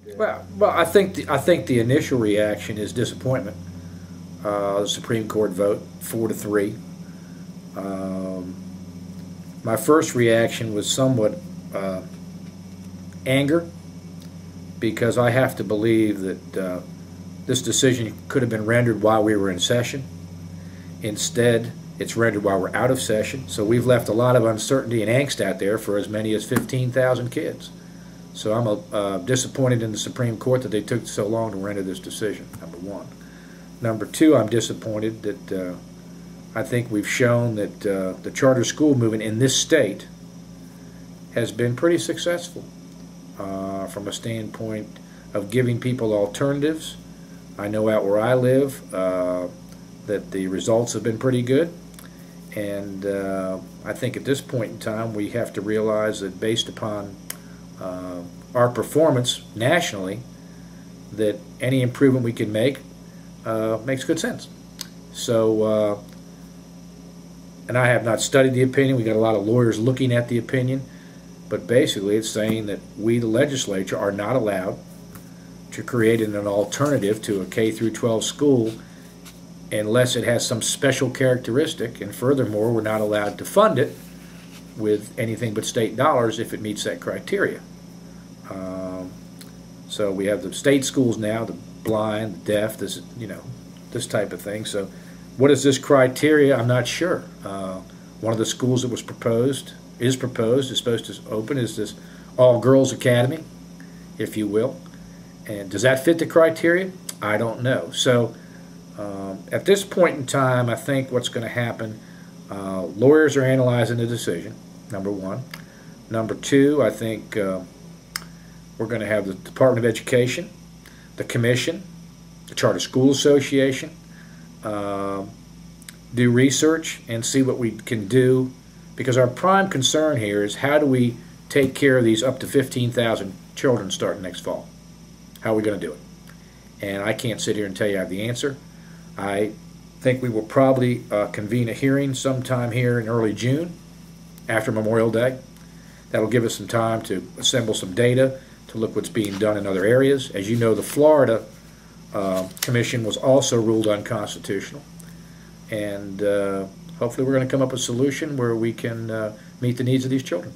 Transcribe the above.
Well, I think the initial reaction is disappointment. The Supreme Court vote 4-3. Um, my first reaction was somewhat anger, because I have to believe that this decision could have been rendered while we were in session. Instead, it's rendered while we're out of session, so we've left a lot of uncertainty and angst out there for as many as 15,000 kids. So I'm disappointed in the Supreme Court that they took so long to render this decision, number one. Number two, I'm disappointed that I think we've shown that the charter school movement in this state has been pretty successful from a standpoint of giving people alternatives. I know out where I live that the results have been pretty good, and I think at this point in time we have to realize that based upon our performance nationally, that any improvement we can make makes good sense. So, and I have not studied the opinion. We got a lot of lawyers looking at the opinion, but basically it's saying that we, the legislature, are not allowed to create an alternative to a K through 12 school unless it has some special characteristic, and furthermore, we're not allowed to fund it with anything but state dollars if it meets that criteria. So we have the state schools now, the blind, the deaf, this, this type of thing. So what is this criteria? I'm not sure. One of the schools that was proposed, is supposed to open, is this all-girls academy, if you will. And does that fit the criteria? I don't know. So at this point in time, I think what's going to happen, lawyers are analyzing the decision, number one. Number two, I think we're going to have the Department of Education, the Commission, the Charter School Association, do research and see what we can do, because our prime concern here is how do we take care of these up to 15,000 children starting next fall? How are we going to do it? And I can't sit here and tell you I have the answer. I think we will probably convene a hearing sometime here in early June after Memorial Day. That'll give us some time to assemble some data, to look what's being done in other areas. As you know, the Florida Commission was also ruled unconstitutional, and hopefully we're going to come up with a solution where we can meet the needs of these children.